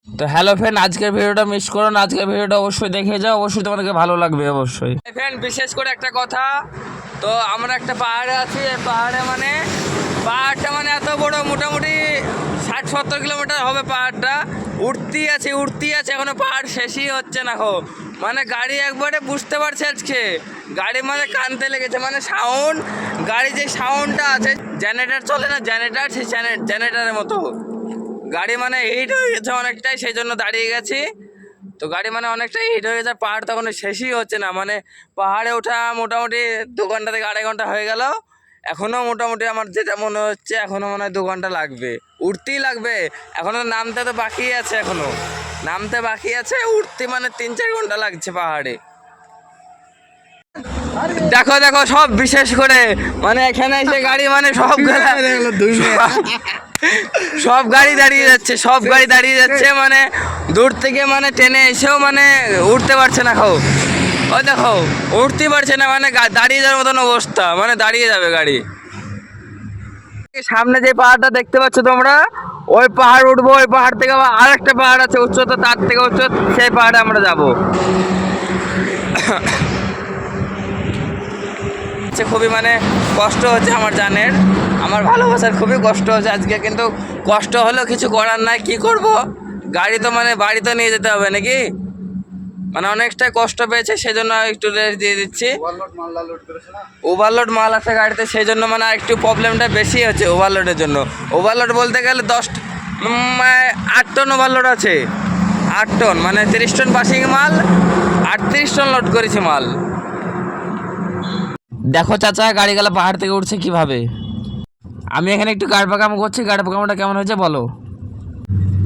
তো hello friend, আজকের ভিডিওটা মিস করো না, আজকের ভিডিওটা অবশ্যই দেখে যাও, অবশ্যই তোমাদেরকে ভালো লাগবে অবশ্যই। ফ্রেন্ড, বিশেষ করে একটা কথা, তো আমরা একটা পাহাড়ে আছি। এই পাহাড়টা মানে এত বড়, মোটামুটি 60-70 কিলোমিটার হবে পাহাড়টা। উঠতেই আছে এখনো পাহাড় শেষই হচ্ছে না। মানে গাড়ি একবারে বুঝতে পারছে আজকে, গাড়ি মানে কানতে লেগেছে, মানে সাউন্ড, গাড়ি যে সাউন্ডটা আছে, জেনারেটর চলে না, জেনারেটর, সেই জেনারেটরের মতো গাড়ি মানে হিট হয়ে গেছে অনেকটাই, সেই জন্য দাঁড়িয়ে গেছি। তো গাড়ি মানে অনেকটাই হিট হয়ে গেছে, পাহাড় তখন শেষই হচ্ছে না। মানে পাহাড়ে ওঠা মোটামুটি 2 ঘন্টা থেকে 2.5 ঘন্টা হয়ে গেল। এখনও মোটামুটি আমার যেটা মনে হচ্ছে, এখনও মনে হয় 2 ঘন্টা লাগবে, উঠতেই লাগবে। এখনও নামতে তো বাকি আছে, উঠতে মানে 3-4 ঘন্টা লাগছে পাহাড়ে। দেখো দেখো সব, বিশেষ করে মানে এখানে এসে গাড়ি মানে সব গাড়ি দাঁড়িয়ে যাচ্ছে, মানে দূর থেকে মানে ট্রেনে এসেও মানে উঠতে পারছে না। ওই দেখো উঠতে পারছে না, মানে দাঁড়িয়ে যাওয়ার মতন অবস্থা, মানে দাঁড়িয়ে যাবে গাড়ি। সামনে যে পাহাড়টা দেখতে পাচ্ছ তোমরা, ওই পাহাড় উঠবো, ওই পাহাড় থেকে আবার আরেকটা পাহাড় আছে উচ্চতা, তার থেকে উচ্চ, সেই পাহাড়ে আমরা যাবো। খুবই মানে কষ্ট হচ্ছে আমার জানের, আমার ভালোবাসার খুবই কষ্ট হচ্ছে আজকে, কিন্তু কষ্ট হলেও কিছু করার নাই, কি করব, গাড়ি তো মানে বাড়ি তো নিয়ে যেতে হবে নাকি, মানে অনেকটাই কষ্ট পেয়েছে, সেই জন্য একটু রেস্ট দিয়ে দিচ্ছি। ওভারলোড মাল আছে গাড়িতে, সেই জন্য মানে একটু প্রবলেমটা বেশি হচ্ছে ওভারলোডের জন্য। ওভারলোড বলতে গেলে 8 টন ওভারলোড আছে, 8 টন, মানে 30 টন পাসিং মাল, 38 টন লোড করেছে মাল। দেখো চাচা, গাড়িগুলো পাহাড় থেকে উঠছে কিভাবে। আমি এখানে একটু গাড় পাকাম করছি, গাড় পাকামটা কেমন হয়েছে বলো।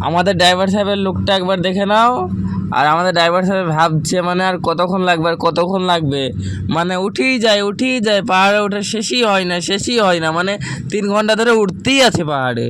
আমাদের ড্রাইভার সাহেবের লুকটা একবার দেখে নাও। আর আমাদের ড্রাইভার সাহেব ভাবছে মানে আর কতক্ষণ লাগবে, মানে উঠেই যায়, পাহাড়ে ওঠা শেষই হয় না, মানে 3 ঘন্টা ধরে উঠতেই আছে পাহাড়ে।